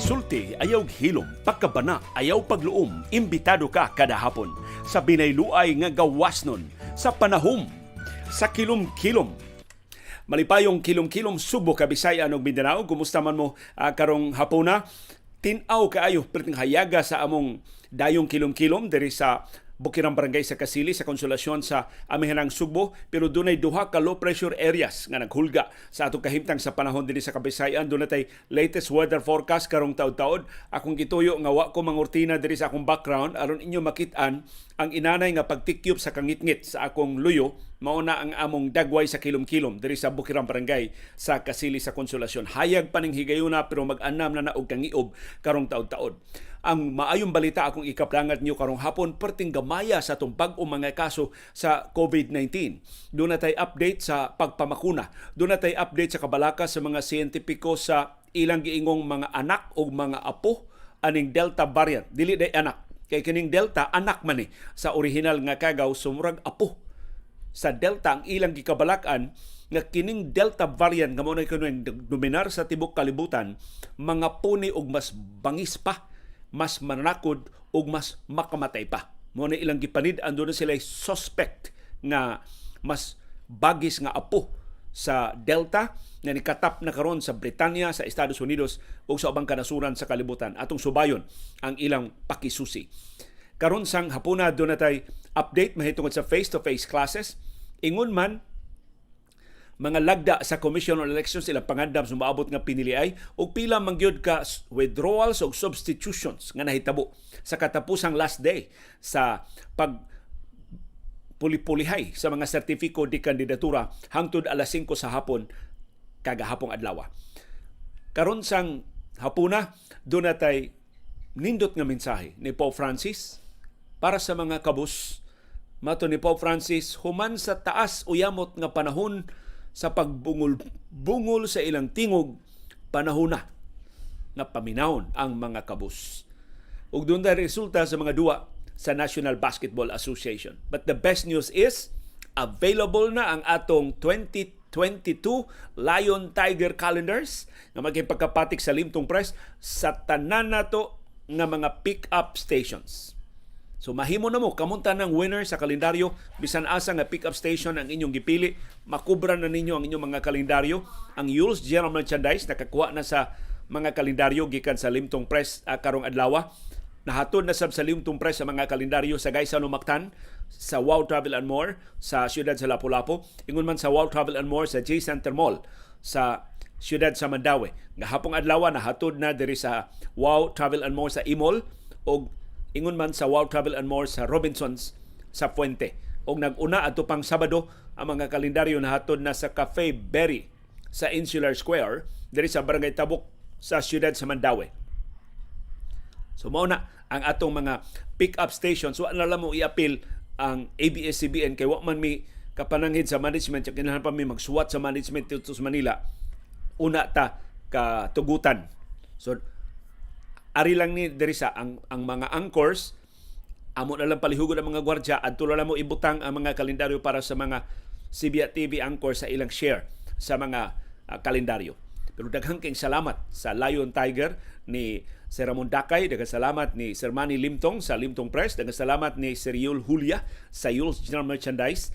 Pagsulti ayaw hilom, pagkabana ayaw pagluom. Imbitado ka kada hapon sa binayluay nga gawasnon sa panahom sa kilom-kilom. Malipayong kilom-kilom Subo, Kabisaya ug Mindanao. Kumusta man mo karong hapuna? Tinaw kaayo perting hayaga sa among dayong kilom-kilom diri sa Bukirang Barangay sa Kasili sa Konsolasyon sa Amihanang Subo, pero dunay duha ka low pressure areas nga naghulga sa atong kahimtang sa panahon dinhi sa Kabisayan. Doon natay latest weather forecast karong taud-taud. Akong gituyo nga wa ko mangurtina diri sa akong background aron inyo makit-an ang inanay nga pagtikyop sa kangitngit sa akong luyo. Mao na ang among dagway sa kilom-kilom diri sa Bukirang Barangay sa Kasili sa Konsolasyon. Hayag paning higayuna pero mag-anam na og kangiob karong taud-taud. Ang maayong balita akong ikaplangat niyo karong hapon, perting gamaya sa itong bag-o mga kaso sa COVID-19. Doon na tayo update sa pagpamakuna. Doon na tayo update sa kabalaka sa mga siyentipiko sa ilang giingong mga anak o mga apo aning Delta variant. Dili day anak. Kay kining Delta, anak man sa original nga kagaw, sumurag apo. Sa Delta, ang ilang gikabalakan nga kining Delta variant nga mo na dominar sa tibok kalibutan, mga puni og mas bangis pa, mas manakod o mas makamatay pa. Muna ilang gipanid, ando na sila suspect nga mas bagis nga apo sa Delta na nikatap na karon sa Britanya, sa Estados Unidos o sa ubang kanasuran sa kalibutan. Atong subayon ang ilang pakisusi. Karon sang hapuna doon natay update mahitungod sa face-to-face classes. Ingon man mga lagda sa Commission on Elections ilang pangandam sumaabot nga piniliay o pila mangyod ka withdrawals o substitutions nga nahitabo sa katapusang last day sa pag puli-pulihay sa mga sertifiko di kandidatura hangtod alas 5 sa hapon kagahapong adlaw. Karon sang hapuna doon natay nindot nga mensahe ni Pope Francis para sa mga kabus. Mato ni Pope Francis, human sa taas uyamot nga panahon sa pagbungol-bungol sa ilang tingog, panahon na nga paminawon ang mga kabus. Ug doon na resulta sa mga duwa sa National Basketball Association. But the best news is, available na ang atong 2022 Lion Tiger calendars nga maging pagkapatik sa Limtong Press sa tanan nato nga mga pick-up stations. So mahimo na mo kamunta ng winner sa kalendaryo, bisan asa nga pick-up station ang inyong gipili, makubra na ninyo ang inyong mga kalendaryo. Ang Yule's General Merchandise nakakuha na sa mga kalendaryo gikan sa Limtong Press karong adlaw. Nahatod na sab sa Limtong Press sa mga kalendaryo sa Gaysa Lumactan, sa Wow Travel and More sa siyudad sa Lapu-Lapu, ingon man sa Wow Travel and More sa J Center Mall sa siyudad sa Mandaue. Nga hapong adlaw nahatod na diri sa Wow Travel and More sa Imol o ingon man sa Wow Travel and More sa Robinsons sa Fuente. Og nag-una adto pang Sabado ang mga kalendaryo nahatod na sa Cafe Berry sa Insular Square diri sa Barangay Tabuk sa siyudad sa Mandaue. So mao na ang atong mga pick-up stations. Wa na lang mo i-appeal ang ABS-CBN kay wa man mi kapananghid sa management, kinahanglan pa mi magsuwat sa management dito sa Manila. Una ta katugutan. So ari lang ni diri sa ang mga anchors, amo na lang palihugod ang mga gwardiya adto na lang mo ibutang ang mga kalendaryo para sa mga CBA TV anchors sa ilang share sa mga kalendaryo. Pero daghang kayong salamat sa Lion Tiger ni Sir Ramon Dakay, daghang salamat ni Sir Manny Limtong sa Limtong Press, daghang salamat ni Sir Yul Julia sa Yule's General Merchandise.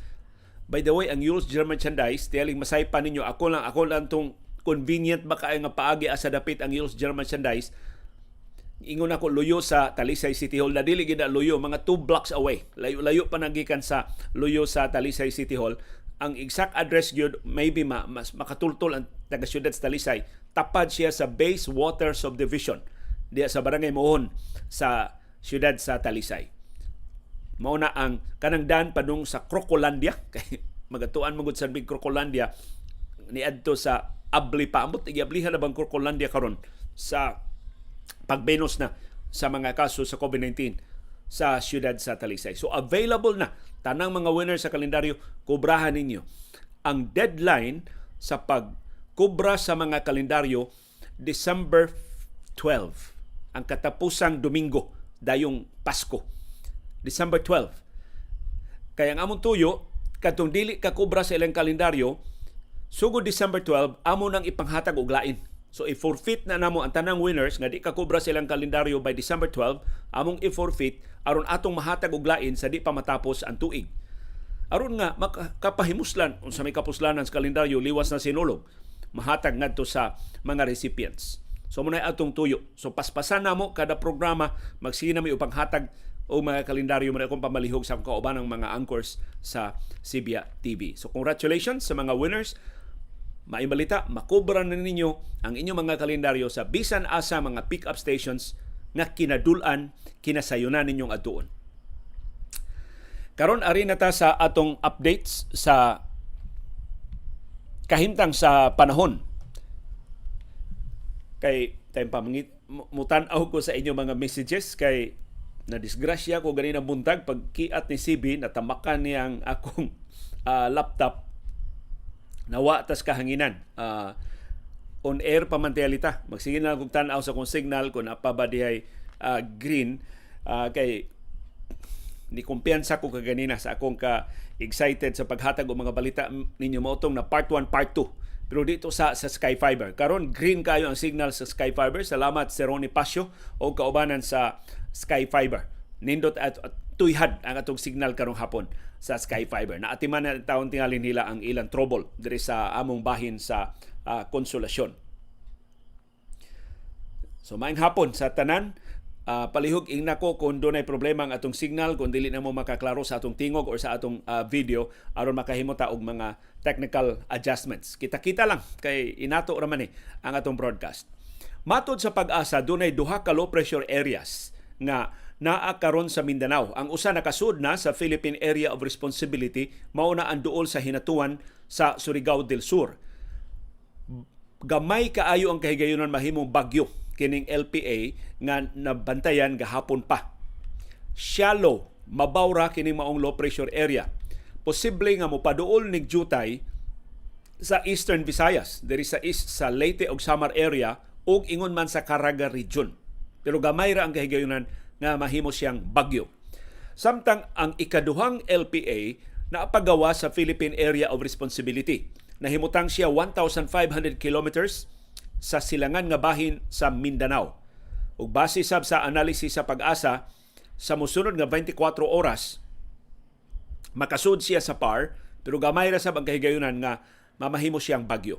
By the way, ang Yule's General Merchandise, tiyaling masaypan ninyo, ako lang tong convenient ba kayo nga paagi asa dapit ang Yule's General Merchandise. Ingon ako luyo sa Talisay City Hall, na dili gid luyo, mga 2 blocks away. Layo pa nagikan sa luyo sa Talisay City Hall. Ang exact address gyud maybe mas makatultol ang taga-siyudad sa Talisay. Tapad siya sa Base Water Subdivision diya sa Barangay Mohon sa siyudad sa Talisay. Mao na ang kanang daan padung sa Crocolandia kay magatuan magud sa Big Crocolandia niadto sa Abli pa. Ambot igablihan na bang Crocolandia karon sa pagbenos na sa mga kaso sa COVID-19 sa siyudad sa Talisay. So available na tanang mga winner sa kalendaryo, kubrahan ninyo. Ang deadline sa pagkubra sa mga kalendaryo, December 12, ang katapusang Domingo, dayong Pasko. December 12. Kaya ang among tuyo, katong dili ka kubra sa ilang kalendaryo, sugod December 12, amo nang ipanghatag og lain So i-forfeit na namo ang tanang winners nga di ka kubra silang kalendaryo by December 12, among i-forfeit aron atong mahatag og lain sa di pa matapos ang tuig. Aron nga makapahimuslan unsa may kapuslanan sa kalendaryo liwas na sinulog, mahatag ngadto sa mga recipients. So muna atong tuyo. So paspasan namo kada programa, magsige na may upang hatag o mga kalendaryo mo na akong pamalihog sa kauban ng mga anchors sa Sibya TV. So congratulations sa mga winners. Maibalita, makubra na ninyo ang inyong mga kalendaryo sa bisan asa mga pick-up stations nga kinadulan, kinasayunan ninyong atuon. Karon ari na ta sa atong updates sa kahimtang sa panahon. Kay tayo pamangit, mutan-aw ko sa inyong mga messages kay nadisgrasya ko ganina buntag pagkiat ni CB, natamakan niyang akong laptop, nawa tas kahanginan. On air pamantialita. Magsige na kong tanaw sa kong signal kung napabadihay green. Kay ni kumpiyansa ko kaganina sa akong ka-excited sa paghatag o mga balita ninyo mautong na part 1, part 2. Pero dito sa Sky Fiber. Karon green kayo ang signal sa Sky Fiber. Salamat si Ronnie Pasio o kaubanan sa Sky Fiber. Nindot at tuyhad ang atong signal karong hapon sa Sky Fiber. Naatiman na taon tingalin nila ang ilang trouble diri sa among bahin sa Konsolasyon. So maayong hapon sa tanan. Palihog ingnako kung doon ay problema ang atong signal, kung dili na mo makaklaro sa atong tingog or sa atong video aron makahimo ta og mga technical adjustments. Kita-kita lang kay inato ra man ang atong broadcast. Matod sa Pag-asa, dunay duha ka low pressure areas nga naa karon sa Mindanao. Ang usa nakasud na sa Philippine Area of Responsibility, mao na ang duol sa hinatuan sa Surigao del Sur. Gamay kaayo ang kahigayunan mahimong bagyo kining LPA nga nabantayan gahapon pa. Shallow, mabawra kining maong low pressure area. Posible nga mopaduol nig jutay sa Eastern Visayas, diri sa east sa Leyte ug Samar area ug ingon man sa Caraga region. Pero gamay ra ang kahigayunan nga mahimo siyang bagyo. Samtang ang ikaduhang LPA naapagawa sa Philippine Area of Responsibility. Nahimutang siya 1,500 kilometers sa silangan nga bahin sa Mindanao. Ug base sab sa analysis sa Pag-asa, sa mosunod nga 24 oras makasud siya sa PAR, pero gamay ra sab ang kahigayunan nga mamahimo siyang bagyo.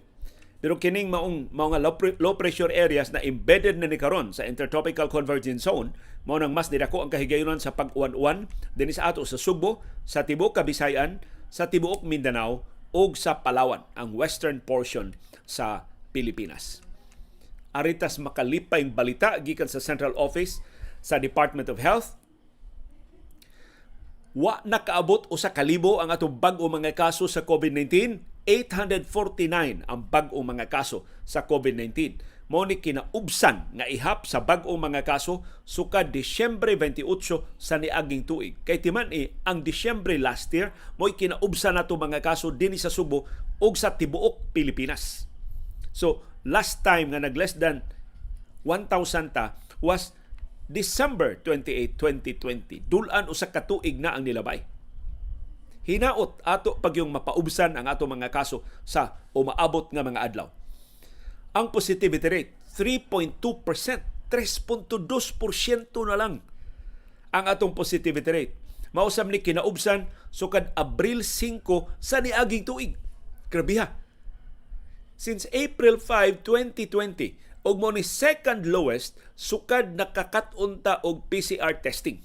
Pero kining mga low pressure areas na embedded na ni karon sa Intertropical Convergence Zone, mao nang mas didako ang kahigayunan sa pag-uwan-uwan dinhi sa ato sa Subo, sa tibuok Kabisayan, sa tibuok Mindanao ug sa Palawan, ang western portion sa Pilipinas. Aritas makalipayng balita gikan sa Central Office sa Department of Health. Wa nakaabot usa ka libo ang atong bag-o mga kaso sa COVID-19. 849 ang bag-o mga kaso sa COVID-19. Mao ni kinaubsan nga ihap sa bag-o mga kaso sukad Disyembre 28 sa niaging tuig. Kay timan ang Disyembre last year mo'y kinaubsan nato mga kaso dinhi sa Subo ug sa tibuok Pilipinas. So last time nga nag less than 1,000 ta was December 28, 2020. Dulan usa ka tuig na ang nilabay. Hinaot ato pag yung mapaubsan ang ato mga kaso sa umaabot nga mga adlaw. Ang positivity rate 3.2%, 3.2% na lang ang atong positivity rate. Mausab ni kinaubsan sukad Abril 5 sa niaging tuig. Grabe ha. Since April 5, 2020, og mo ni second lowest sukad nakakat-unta og PCR testing.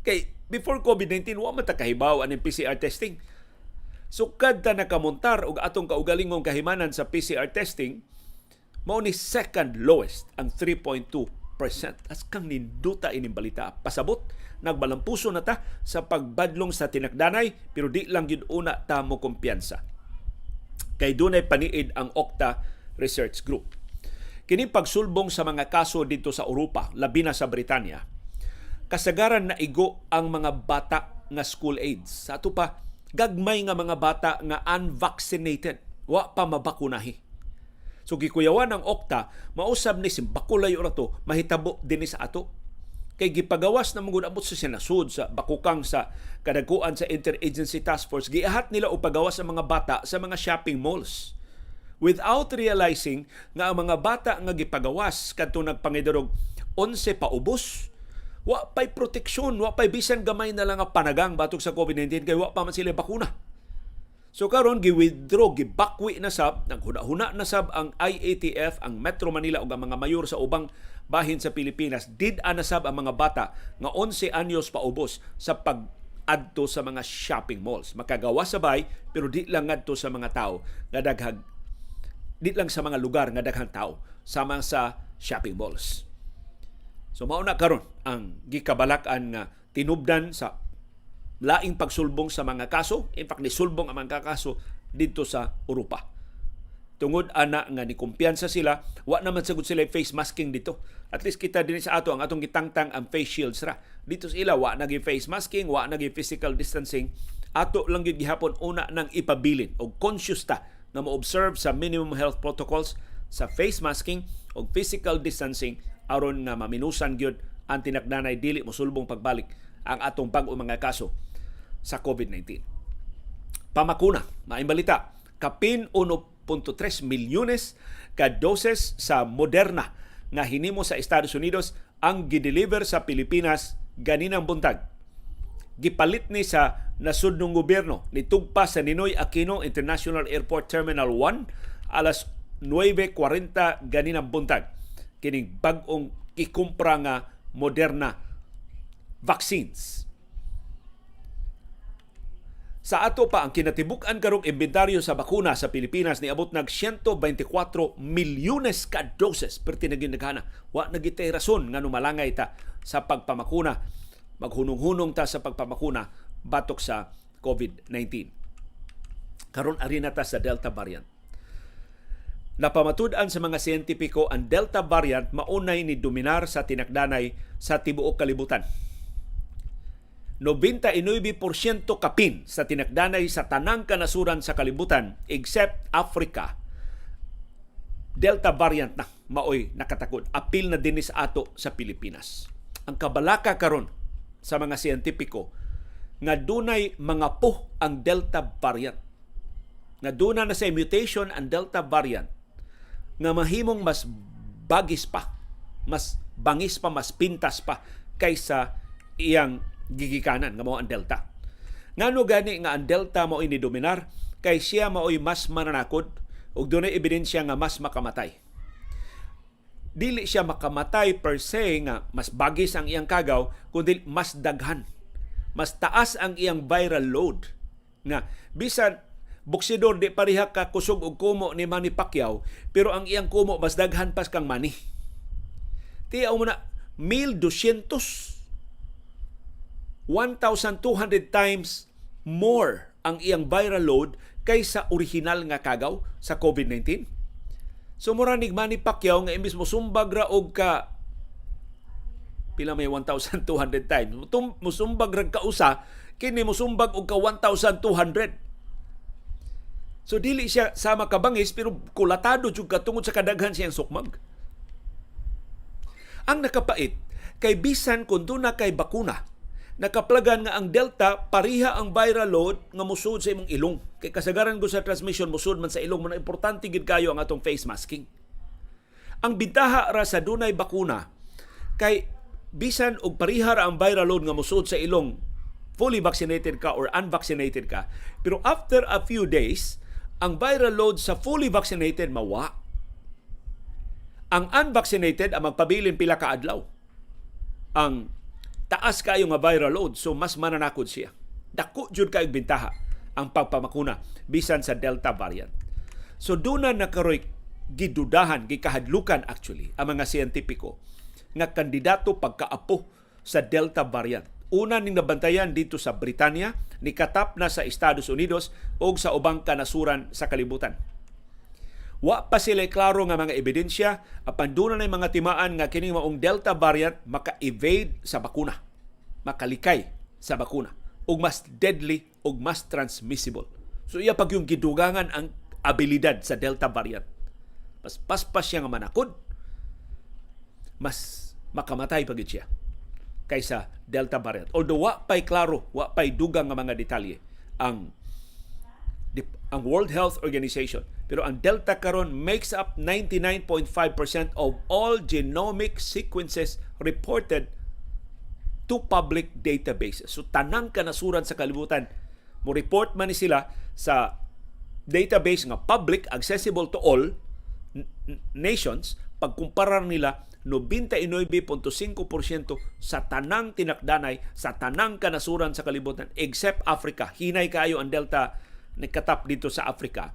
Kay before COVID-19 wa man ta kahibaw aning PCR testing. Sukad ta nakamontar og atong kaugalingong kahimanan sa PCR testing, mao ni second lowest ang 3.2%. As kang ninduta ining balita. Pasabot nagbalampuso na ta sa pagbadlong sa tinakdanay, pero di lang gyud una ta mo kumpiyansa. Kay dunay paniid ang Okta Research Group. Kini pagsulbong sa mga kaso dito sa Europa, labi na sa Britanya, kasagaran na igo ang mga bata nga school aids. Sa ato pa, gagmay nga mga bata nga unvaccinated, wa pa mabakunahi. So gikuyawan ng Okta, mausab ni simbakulayo na to, mahitabo din sa ato. Kay gipagawas na mungod abot sa sinasud sa bakukang sa kadagkuan sa Interagency Task Force, giahat nila o pagawas ang mga bata sa mga shopping malls. without realizing nga ang mga bata nga gipagawas kadto nagpangidorog 11 paubos, wa pay proteksyon, wa pay bisan gamay na lang nga panagang batok sa COVID-19 kay wa pa man sila bakuna. So karon gi-withdraw, gibakwi na sab, naghuna-huna na sab ang IATF, ang Metro Manila ug ang mga mayor sa ubang bahin sa Pilipinas. Did-an na sab ang mga bata nga 11 anyos paubos sa pag-adto sa mga shopping malls. Makagawa sabay pero di lang ngadto sa mga tao nga daghang, di lang sa mga lugar nga daghang tao sama sa shopping malls. So mao na karon ang gikabalak-an nga tinubdan sa laing pagsulbong sa mga kaso. In fact, nisulbong ang mga kaso dito sa Europa. Tungod ana nga ni kumpiyansa sila, wa naman sagud sila face masking dito. At least kita din sa ato ang atong gitangtang ang face shields ra. Dito sa ila wa nagi face masking, wa nagi physical distancing. Ato lang gyud gihapon una nang ipabilin og conscious ta na mo-observe sa minimum health protocols sa face masking og physical distancing aron nga maminusan gyud ang tinakdanay dili mosulbong pagbalik ang atong bag-o mga kaso sa COVID-19. Pamakuna, maimbalita, kapin 1.3 milyones ka doses sa Moderna nga hinimo sa Estados Unidos ang gideliver sa Pilipinas ganinang buntag. Gipalit ni sa nasudnong gobyerno nitugpa sa Ninoy Aquino International Airport Terminal 1 alas 9:40 ganinang buntag. Kining bag-ong ikumpra nga Moderna vaccines. Sa ato pa, ang kinatibuk-an karong inventaryo sa bakuna sa Pilipinas niabot nag 124 milyones ka doses. Perti naginagana. Wa nagitay rason nga numalangay ta sa pagpamakuna. Maghunong-hunong ta sa pagpamakuna batok sa COVID-19. Karon ari na ta sa Delta variant. Napamatud-an sa mga siyentipiko ang Delta variant maunay ni dominar sa tinakdanay sa tibuok kalibutan. 99% kapin sa tinakdanay sa tanang kanasuran sa kalibutan except Africa. Delta variant na maoy nakatakod. Apil na din sa ato sa Pilipinas. Ang kabalaka karon sa mga siyentipiko nga dunay mga puh ang Delta variant. Nga duna na sa mutation ang Delta variant nga mahimong mas bagis pa, mas bangis pa, mas pintas pa kaysa iyang gigikanan nga mao ang Delta. Ngano gani nga ang Delta mao ini dominar kay siya maoy mas mananakod ug dunay ebidensya nga mas makamatay. Dili siya makamatay per se nga mas bagis ang iyang kagaw kundi mas daghan. Mas taas ang iyang viral load nga bisan boksidor di pareha ka kusog og kumo ni Manny Pacquiao pero ang iyang kumo mas daghan pas kang Manny. Tiyaw mo na 1,200 1,200 times more ang iyang viral load kaysa original nga kagaw sa COVID-19. So mura ni Manny Pacquiao nga imbis mo sumbag ra og ka pila may 1,200 times. Musumbag ra ka usa, kini musumbag og ka 1,200. So dili siya sama kabangis pero kulatado jud ka tungod sa kadaghan siyang sukmag. Ang nakapait kay bisan kun duna kay bakuna, nakaplagan nga ang Delta pariha ang viral load nga musud sa imong ilong. Kay kasagaran ko sa transmission musud man sa ilong, man importante gid kayo ang atong face masking. Ang bintaha ra sa dunay bakuna kay bisan og pariha ra ang viral load nga musud sa ilong, fully vaccinated ka or unvaccinated ka, pero after a few days ang viral load sa fully vaccinated mawa. Ang unvaccinated ang magpabilin pila ka adlaw. Ang taas kayo nga viral load, so mas mananakod siya. Dako jud kay bintaha ang pagpamakuna bisan sa Delta variant. So doon na nakaroy gidudahan, gikahadlukan actually ang mga siyentipiko nga kandidato pagkaapo sa Delta variant. Una ning nabantayan dito sa Britanya, nikatap na sa Estados Unidos o sa ubang kanasuran sa kalibutan. Wa pa sila klaro nga mga ebidensya apan doon na mga timaan nga kining maong Delta variant maka-evade sa bakuna, makalikay sa bakuna, ug mas deadly ug mas transmissible. So iya pag yung gidugangan ang abilidad sa Delta variant. Mas paspas siya nga manakod, mas makamatay pagid siya kaysa Delta variant. Although wa pay klaro, wa pay dugang nga mga detalye ang ang World Health Organization. Pero ang Delta karon makes up 99.5% of all genomic sequences reported to public databases. So tanang kanasuran sa kalibutan, mo report man ni sila sa database nga public, accessible to all nations. Pagkumparar nila, 99.5% sa tanang tinakdanay, sa tanang kanasuran sa kalibutan, except Africa. Hinay kayo ang Delta nagkatap dito sa Africa.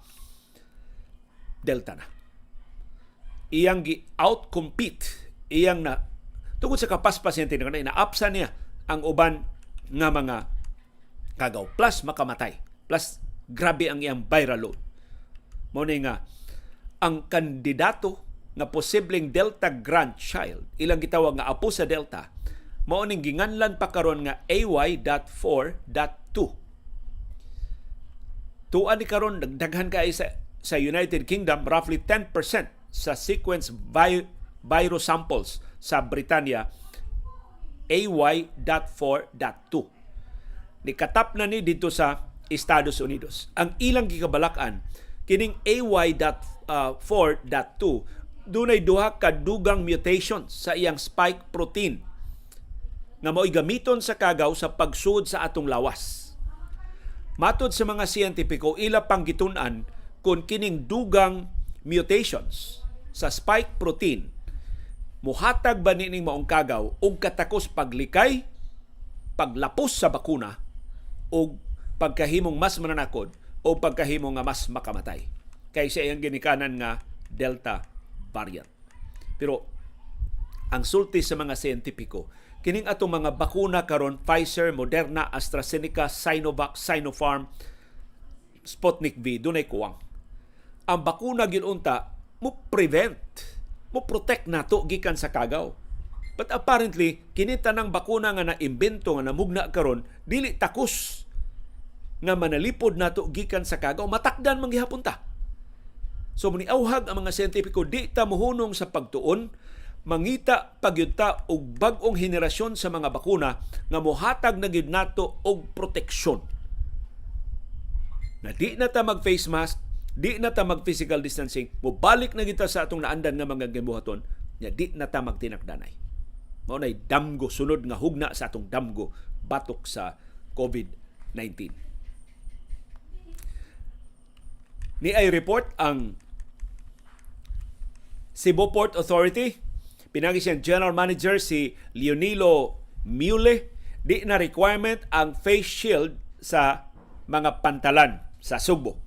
Delta na. Iyang gi-outcompete, iyang na, tungkol sa kapaspasyente na inaapsa niya ang uban nga mga kagaw. Plus makamatay. Plus grabe ang iyang viral load. Muna nga, ang kandidato nga posibleng Delta grandchild, ilang gitawag nga apo sa Delta, mao ning ginganlan pa karon nga AY.4.2. Tuan ni karon nagdaghan kay sa United Kingdom, roughly 10% sa sequence virus samples sa Britanya AY.4.2. Nikatap na ni dito sa Estados Unidos. Ang ilang gikabalakan kining AY.4.2 dunay duha ka dugang mutations sa iyang spike protein nga mao'y gamiton sa kagaw sa pagsud sa atong lawas. Matod sa mga siyentipiko, ila pang gitun-an kung kining dugang mutations sa spike protein muhatag ba nining maong kagaw og katakos paglikay, paglapos sa bakuna o pagkahimong mas mananakod o pagkahimong nga mas makamatay kaysa iyang ginikanan nga Delta variant. Pero ang sulti sa mga siyentipiko, kining atong mga bakuna karon, Pfizer, Moderna, AstraZeneca, Sinovac, Sinopharm, Sputnik V, dunay kuwang. Ang bakuna ginunta mo prevent, mo protect nato gikan sa kagaw. But apparently, kini tanang bakuna nga naimbento nga namugna karon, dili takos nga manalipod nato gikan sa kagaw, matakdan man gihapon ta. So maniauhag ang mga siyentipiko, di ta mohunong sa pagtuon, mangita pagyud-ta og bag-ong henerasyon sa mga bakuna nga mohatag na gyud nato og proteksyon. Na di na ta mag-face mask, di na ta mag-physical distancing, mobalik na kita sa atong naandan nga mga gibuhaton, nya di na ta magtinakdanay. Mao nay damgo, sunod nga hugna sa atong damgo batok sa COVID-19. Ni ay report ang Cebu Port Authority, pinagi siyang General Manager si Leonilo Mule, di na requirement ang face shield sa mga pantalan sa Subo.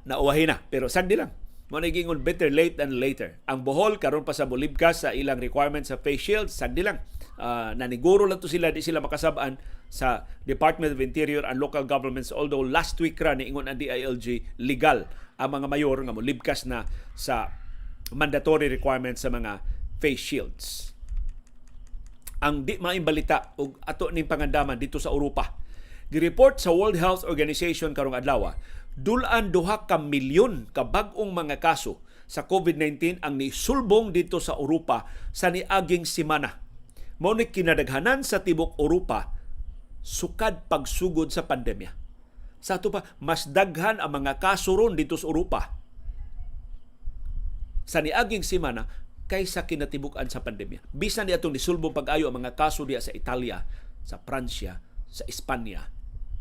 Nauwahin na, pero sagdi lang. Mo nagingon better late than later. Ang Bohol karon pa sa Bolibcas sa ilang requirements sa face shield, sagdi lang. Naniguro lang to sila, di sila makasabaan sa Department of Interior and Local Governments, although last week ra niingon ang DILG legal ang mga mayor nga molibkas na sa mandatory requirements sa mga face shields. Ang di maimbalita og ato ning pangandaman dito sa Europa. Gireport sa World Health Organization karong adlaw, dulan 2 ka milyon ka bag-ong mga kaso sa COVID-19 ang nisulbong dito sa Europa sa niaging semana. Mao ni kinadaghanan sa tibok Europa sukad pagsugod sa pandemya. Sa ato pa, mas daghan ang mga kaso ron dito sa Europa sa niaging semana kaysa kinatibukan sa pandemya. Bisan ni atong nisulbong pag-ayo ang mga kaso diya sa Italia, sa Pransya, sa Espanya,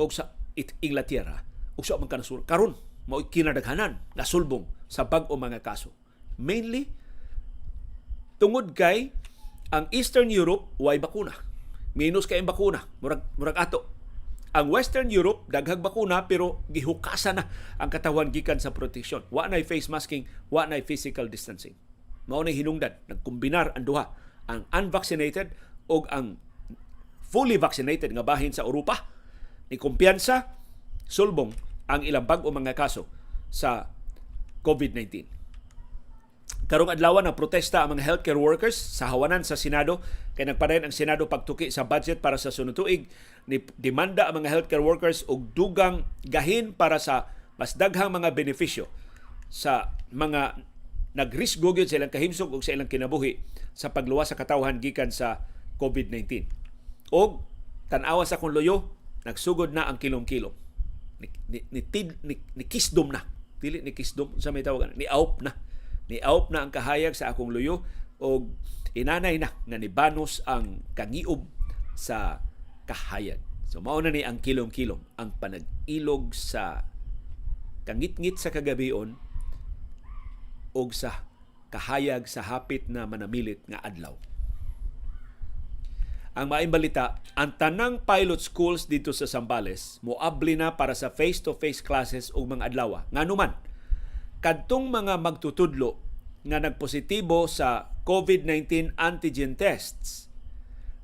o sa Inglaterra, o sa mga kanasuran. Karon, mao'y kinadaghanan na sulbong sa bag-o mga kaso. Mainly, tungod kay ang Eastern Europe, way bakuna. Minus kay bakuna, murag ato. Ang Western Europe, daghang bakuna pero gihukasan na ang katawan gikan sa proteksyon. Wa na'y face masking, wa na'y physical distancing. Mao na'y hinungdan, nagkombinar ang duha, ang unvaccinated o ang fully vaccinated nga bahin sa Europa. Ni kumpiyansa, sulbong ang ilang bag-o mga kaso sa COVID-19. Karong adlaw na protesta ang mga healthcare workers sa hawanan sa Senado kay nagpadayon ang Senado pagtuki sa budget para sa sunod tuig. Ni demanda ang mga healthcare workers og dugang gahin para sa mas daghang mga benepisyo sa mga nagrisgo gyud sa ilang kahimsog ug sa ilang kinabuhi sa pagluwas sa katawhan gikan sa COVID-19. Og tan-awa sa kung loyo, nagsugod na ang kilom-kilom. ni kisdom na. Dili ni kisdom sa may tawagan. Ni aup na. Ni aup na ang kahayag sa akong luyo o inanay na nga nibanos ang kangiob sa kahayag. So mao na ni ang kilom-kilom ang panag-ilog sa kangit-ngit sa kagabion o sa kahayag sa hapit na manamilit nga adlaw. Ang maayong balita, ang tanang pilot schools dito sa Zambales moabli na para sa face-to-face classes og mga adlaw. Nganuman, kadtong mga magtutudlo nga nagpositibo sa COVID-19 antigen tests,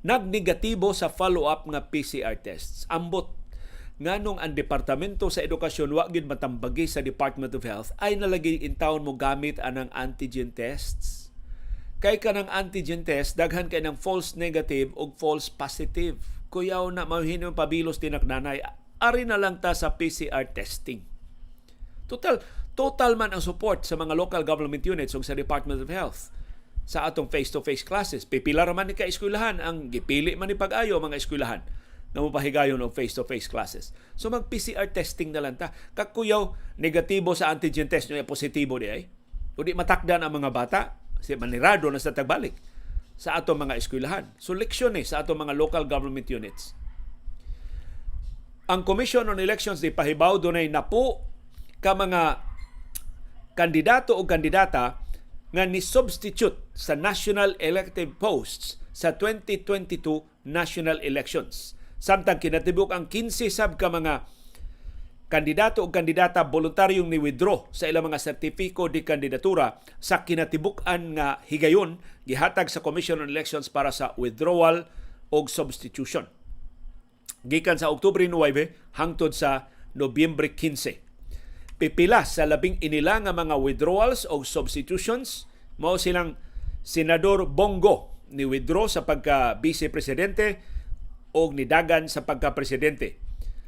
nagnegatibo sa follow-up nga PCR tests. Ambot nganong ang Departamento sa Edukasyon wa gyud matambagi sa Department of Health ay nalagi intawon mo gamit anang antigen tests. Kay kanang antigen test daghan kay ng false negative o false positive. Kuyaw na mahinom pabilos tinaknanay. Ari na lang ta sa PCR testing. Total man ang support sa mga local government units ug sa Department of Health sa atong face-to-face classes. Pipila raman ni ka-eskwelahan ang gipili man ni pag-ayo mga eskwelahan na mapahigayon og face-to-face classes. So mag-PCR testing na lang ta. Kakuyaw negatibo sa antigen test nyo, positibo di ay. O di matakdan ang mga bata, si manirado na sa tagbalik sa atong mga eskwelahan. So leksyon sa atong mga local government units. Ang Commission on Elections di pahibaw dunay napo ka mga kandidato o kandidata nga ni-substitute sa national elective posts sa 2022 national elections. Samtang kinatibuk ang 15 sab ka mga kandidato o kandidata voluntaryong ni-withdraw sa ilang mga sertipiko di kandidatura sa kinatibuk-an nga higayon gihatag sa Commission on Elections para sa withdrawal o substitution. Gikan sa Oktubre 9 hangtod sa Nobyembre 15. Pipila sa labing inila nga mga withdrawals o substitutions, mao silang Senador Bongo ni withdraw sa pagka Vice Presidente o nidagan sa pagka Presidente.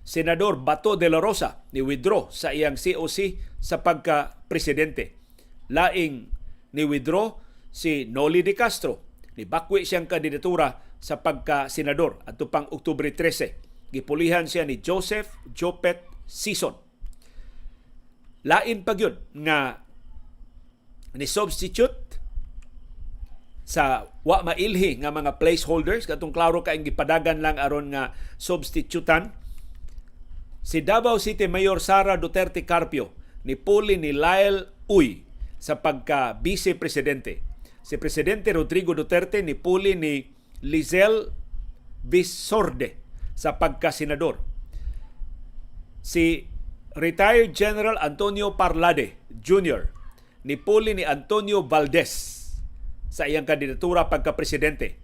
Senador Bato de la Rosa ni withdraw sa iyang COC sa pagka Presidente. Laing ni withdraw si Noli de Castro. Nibakwi siyang kandidatura sa pagka senador adto pang Oktubre 13. Gipulihan siya ni Joseph Jopet Sison. Lain pa gyud nga ni substitute sa wa mailhi nga mga placeholders katong klaro kaayong gipadagan lang aron nga substitutan si Davao City Mayor Sara Duterte Carpio ni puli ni Lyle Uy sa pagka Vice Presidente. Si Presidente Rodrigo Duterte ni puli ni Lizelle Visorde sa pagka senador. Si Retired General Antonio Parlade Jr. ni puli ni Antonio Valdez sa iyang kandidatura pagka-presidente.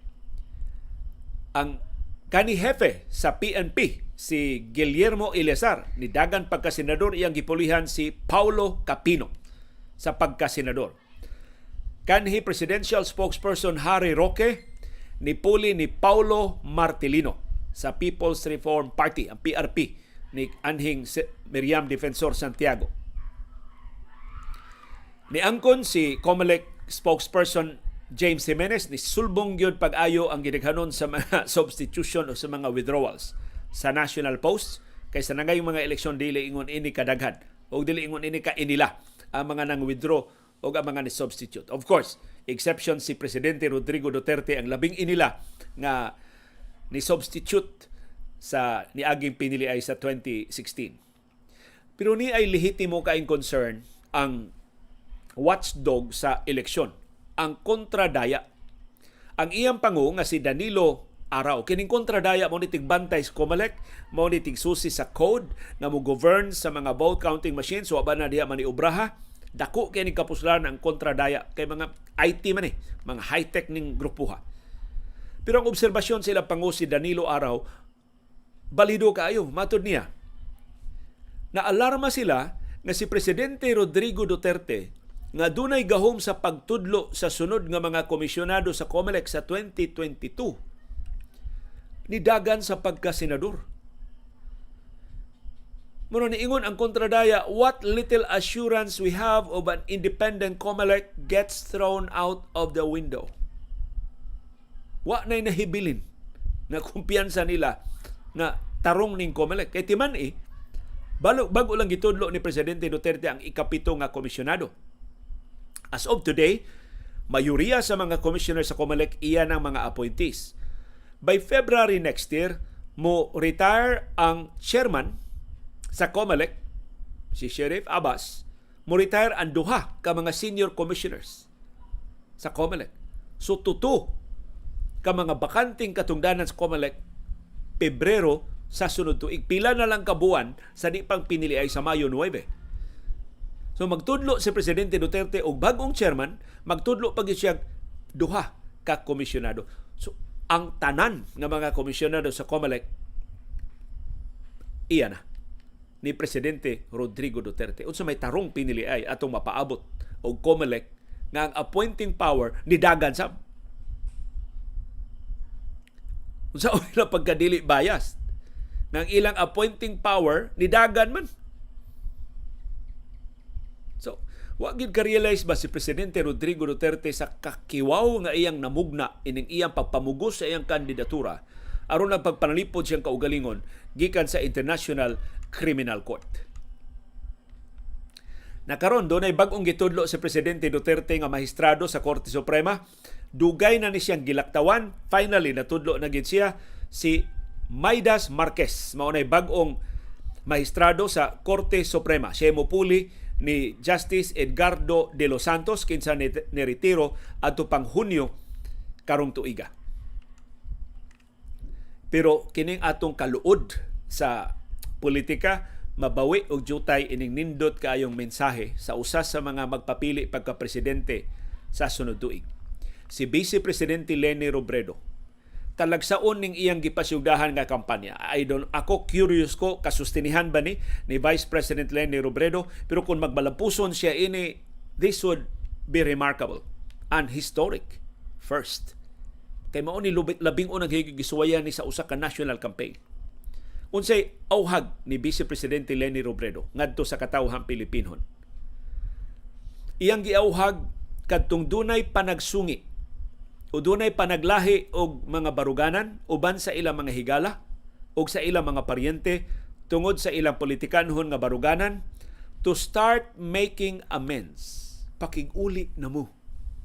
Ang kani-hefe sa PNP, si Guillermo Eleazar, ni dagan pagka-senador, iyang gipulihan si Paulo Capino sa pagka-senador. Kanhi Presidential Spokesperson Harry Roque, ni puli ni Paulo Martilino sa People's Reform Party, ang PRP, ni anhing Miriam Defensor Santiago. Niangkon si COMELEC spokesperson James Jimenez ni sulbong gyud pag-ayo ang gidaghanon sa mga substitution o sa mga withdrawals sa national posts kaysa nangayong mga eleksyon dili ingon ini kadaghan o dili ingon ini ka inila ang mga nang withdraw o ang mga ni substitute. Of course, exception si Presidente Rodrigo Duterte ang labing inila nga ni substitute sa niaging pinili ay sa 2016. Pero ni ay lehitimo kaing concern ang watchdog sa eleksyon, ang kontradaya. Ang iyang pangu nga si Danilo Arao, kining kontradaya mo ni tigbantay sa COMELEC, mo ni tigsusi sa code nga mo govern sa mga vote counting machines, so ba na diha maniobraha, dako kay ni kapuslan ang kontradaya kay mga IT man mga high-tech ning grupuha. Pero ang obserbasyon sila pangu si Danilo Arao, balido kaayo, matod niya. Naalarma sila nga si Presidente Rodrigo Duterte nga dunay gahom sa pagtudlo sa sunod nga mga komisyonado sa COMELEC sa 2022 nidagan sa pagka-senador. Muna niingon ang kontradaya, what little assurance we have of an independent COMELEC gets thrown out of the window. Wa na'y nahibilin na kumpiyansa nila na tarong ning COMELEC. Kay timan Bago lang gitudlo ni Presidente Duterte ang ikapito nga komisyonado. As of today, mayoriya sa mga commissioner sa COMELEC iyan ang mga appointees. By February next year, mo retire ang chairman sa COMELEC, si Sheriff Abbas, mo retire ang duha ka mga senior commissioners sa COMELEC. So tuto ka mga bakanting katungdanan sa COMELEC Pebrero sa sunod tuig. Pila na lang kabuan sa di pang pinili ay sa Mayo 9. So magtudlo si Presidente Duterte og bagong chairman, magtudlo pag siya duha ka komisyonado. So ang tanan nga mga komisyonado sa COMELEC iya na ni Presidente Rodrigo Duterte. Unsa may tarong pinili ay atong mapaabot og COMELEC nga ang appointing power ni dagan sa unsa ulang pagkadili bias ng ilang appointing power ni dagan man. So, wa gid ka-realize ba si Presidente Rodrigo Duterte sa kakiwaw nga iyang namugna ining iyang pagpamugos sa iyang kandidatura aron ang pagpanalipod siyang kaugalingon gikan sa International Criminal Court. Nakaron dunay bag-ong gitudlo si Presidente Duterte nga mahistrado sa Korte Suprema. Dugay na ni siyang gilaktawan. Finally, natudlo na gid siya si Maidas Marquez. Maunay bag-ong mahistrado sa Korte Suprema. Siya mopuli ni Justice Edgardo de los Santos kinsa ni retiro adto pang Hunyo karong tuiga. Pero kining atong kaluod sa politika, mabawi og jutay ining nindot kaayong mensahe sa usas sa mga magpapili pagka-presidente sa sunod tuig. Si Vice Presidente Leni Robredo, talagsaon ning iyang gipasugdahan nga kampanya. Ako curious ko, kasustinihan ba ni Vice President Leni Robredo? Pero kung magbalampuson siya ini, this would be remarkable and historic first. Kay mao ni labing unang higigisuwayan ni sa usa ka national campaign. Unsay auhag ni Vice Presidente Leni Robredo ngadto sa katawhang Pilipinon. Iyang giauhag kadtong dunay panagsungi o dunay panaglahi og mga baruganan uban sa ilang mga higala o sa ilang mga paryente tungod sa ilang politikanhon nga baruganan to start making amends. Pakig-uli na mo.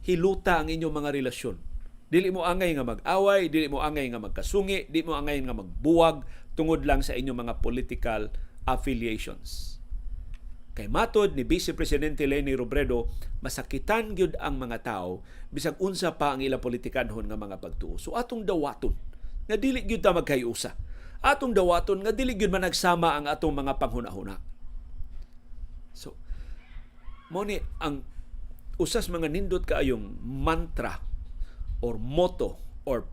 Hiluta ang inyong mga relasyon. Dili mo angay nga mag-away, dili mo angay nga magkasungi, dili mo angay nga magbuwag tungod lang sa inyong mga political affiliations. Kay matod ni Vice Presidente Leni Robredo, masakitan gyud ang mga tao bisag unsa pa ang ilang politikanhon nga mga pagtuo. So atong dawaton nga dili gyud ta magkayusa. Atong dawaton nga dili gyud man nagsama ang atong mga panghuna-huna. So mo ni ang usas mga nindot kaayong mantra or motto or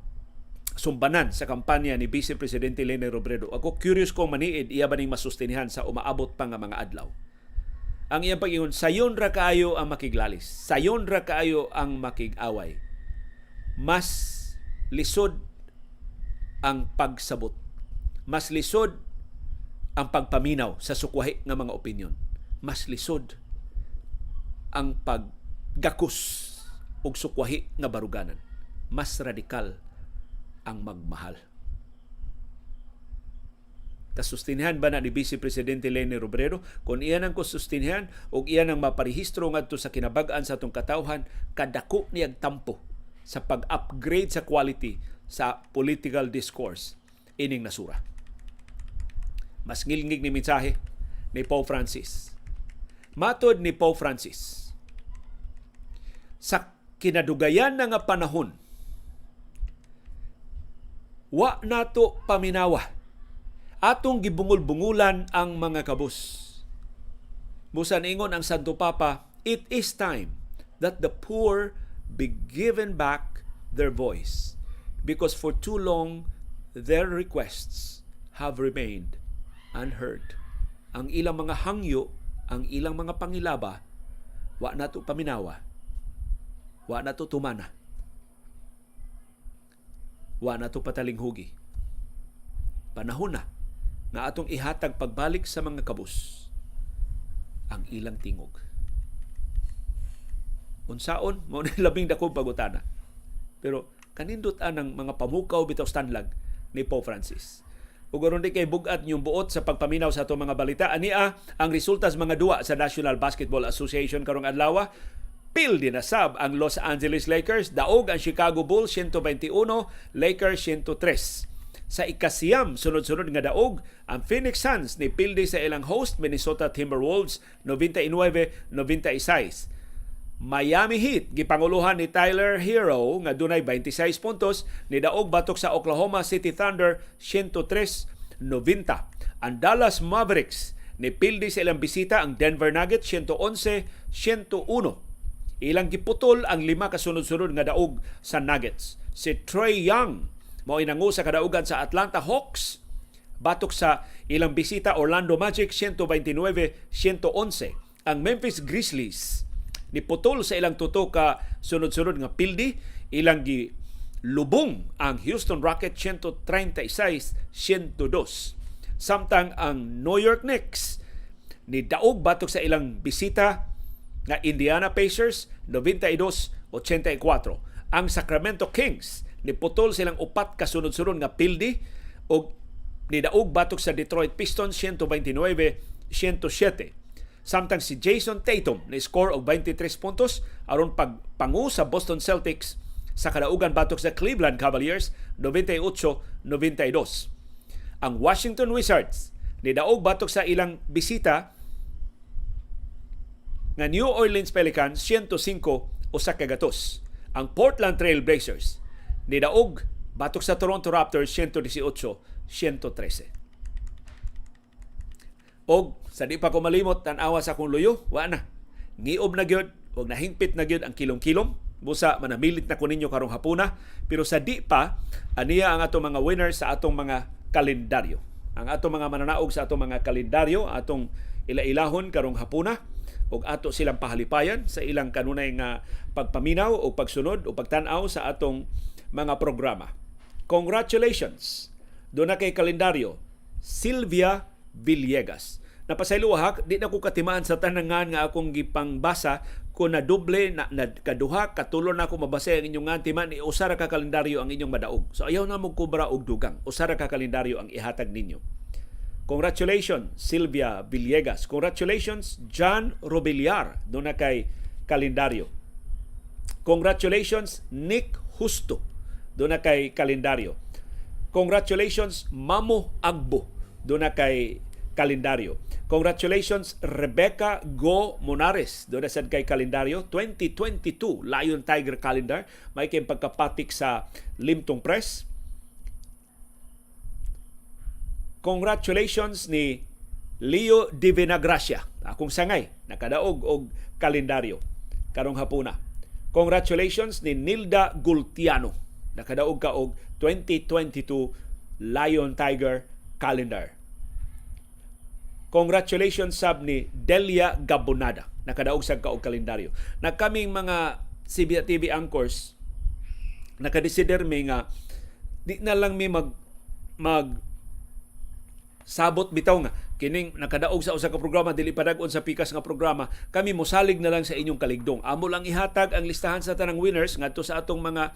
sumbanan sa kampanya ni Vice Presidente Leni Robredo. Ako curious kung maniid iya ba ning masustinihan sa umaabot pa nga mga adlaw. Ang iyang pag-ingon, sayon ra kaayo ang makiglalis. Sayon ra kaayo ang makig-away. Mas lisod ang pagsabot. Mas lisod ang pagpaminaw sa sukwahi ng mga opinyon. Mas lisod ang paggakos og sukwahi nga baruganan. Mas radikal ang magmahal. Kasustinhan ba na ni Vice Presidente Leni Robredo? Kung iyan ang kasustinhan o iyan ang maparehistro ngadto sa kinabag-an sa atong katawhan, kadako niyag tampo sa pag-upgrade sa quality sa political discourse ining nasura. Mas ngilngig ni mensahe ni Pope Francis. Matod ni Pope Francis, sa kinadugayan na nga panahon, wa nato paminawa atong gibungol-bungulan ang mga kabus. Busan ingon ang Santo Papa, it is time that the poor be given back their voice because for too long their requests have remained unheard. Ang ilang mga hangyo, ang ilang mga pangilaba, wa nato paminawa, wa nato tumana, wa nato patalinghugi. Panahon na nga atong ihatag pagbalik sa mga kabus ang ilang tingog. Unsaon mo na labing dakong pagutana. Pero kanindot anang mga pamukaw bitaw stanlag ni Pope Francis. ug aron di kay bugat yung buot sa pagpaminaw sa atong mga balita. Ania ang resulta sa mga duwa sa National Basketball Association karong adlaw. Pildi na sab ang Los Angeles Lakers, daog ang Chicago Bulls 121, Lakers 103. Sa ikasiyam sunod-sunod nga daog, ang Phoenix Suns ni pildi sa ilang host Minnesota Timberwolves 99-96. Miami Heat gipanguluhan ni Tyler Hero nga dunay 26 puntos, ni daog batok sa Oklahoma City Thunder 103-90. Ang Dallas Mavericks ni pildi sa ilang bisita ang Denver Nuggets 111-101. Ilang giputol ang 5 kasunod-sunod nga daog sa Nuggets. Si Trae Young mao inangu sa kadaugan sa Atlanta Hawks batok sa ilang bisita Orlando Magic 129-111. Ang Memphis Grizzlies niputol sa ilang tuto ka sunod-sunod nga pildi, ilang lubong ang Houston Rockets 136-102. Samtang ang New York Knicks ni daog batok sa ilang bisita nga Indiana Pacers 92-84. Ang Sacramento Kings niputol silang 4 kasunod-sunod nga pildi og nidaog batok sa Detroit Pistons 129-107. Samtang si Jason Tatum ni score og 23 puntos aron pagpangu sa Boston Celtics sa kadaugan batok sa Cleveland Cavaliers 98-92. Ang Washington Wizards nidaog batok sa ilang bisita nga New Orleans Pelicans 105-102. Ang Portland Trail Blazers nidaog batok sa Toronto Raptors 118-113. Og sa di pa ko malimot tan-awa sa akong luyo, wa na. Ngiob na gyud og nahingpit na gyud ang kilom-kilom. Busa manamilit na ko ninyo karong hapuna, pero sa di pa aniya ang atong mga winners sa atong mga kalendaryo. Ang atong mga mananaog sa atong mga kalendaryo, atong ila-ilahon karong hapuna og ato silang pahalipayan sa ilang kanunay nga pagpaminaw o pagsunod o pagtan-aw sa atong mga programa. Congratulations! Doon na kay kalendaryo, Sylvia Villegas. Napasayloha, di na ko katimaan sa tanangan nga akong gipangbasa kung na doble, na kaduha, katulon na ako mabasa ang inyong antiman, usara ka kalendaryo ang inyong madaog. So ayaw na mong kubra og dugang. Usara ka kalendaryo ang ihatag ninyo. Congratulations, Sylvia Villegas. Congratulations, John Robillar. Doon na kay kalendaryo. Congratulations, Nick Justo. Doon na kay kalendaryo. Congratulations, Mamo Agbo. Doon na kay kalendaryo. Congratulations, Rebecca Go Monares. Doon na sad kay kalendaryo. 2022 Lion Tiger Calendar. May kayong pagkapatik sa Limtong Press. Congratulations ni Leo Divinagracia. Akong sangay, nakadaog og kalendaryo karong hapuna. Congratulations ni Nilda Gultiano. Nakadaog ka og 2022 Lion Tiger Calendar. Congratulations sab ni Delia Gabonada. Nakadaog sa ka og kalendaryo. Na kaming mga CBA TV anchors nakadesider mi nga di na lang mi mag sabot bitaw nga kining nakadaog sa usa ka programa dili padag-on sa pikas nga programa, kami mosalig na lang sa inyong kaligdong. Amo lang ihatag ang listahan sa tanang winners ngadto sa atong mga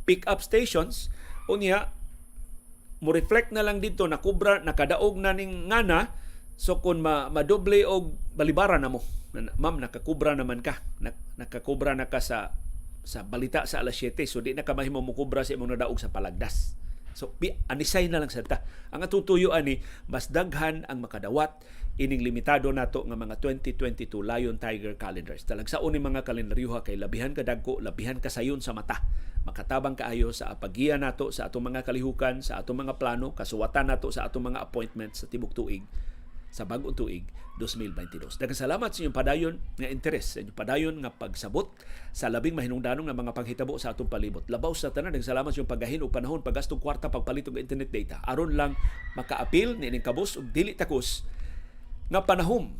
pick-up stations. Unya mo reflect na lang dito na kubra nakadaog na ning ngana. So kung madoble og balibaran na mo, ma'am, nakakubra naman ka. Nakakubra na ka sa balita sa alas 7. So di na ka mahimo mo kubra sa imong nadaog sa palagdas. So anisay na lang sa ta. Ang atutuyuan ni mas daghan ang makadawat ining limitado nato nga mga 2022 Lion Tiger calendars. Talagsaon ni mga kalendaryuha kay labihan ka dagko, labihan ka sayon sa mata. Makatabang kaayo sa apagiya nato sa atong mga kalihukan, sa atong mga plano, kasuwatan nato sa atong mga appointments sa tibok tuig sa bagong tuig 2022. Daghang salamat sa inyong padayon nga interes, sa inyong padayon nga pagsabot sa labing mahinungdanong nga mga panghitabo sa atong palibot. Labaw sa tanan, daghang salamat sa inyong paggahin og panahon paggastong kwarta pagpalit og internet data aron lang makaapil ni ining kabus og dili takos nga panahon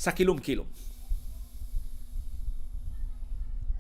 sa kilom-kilom.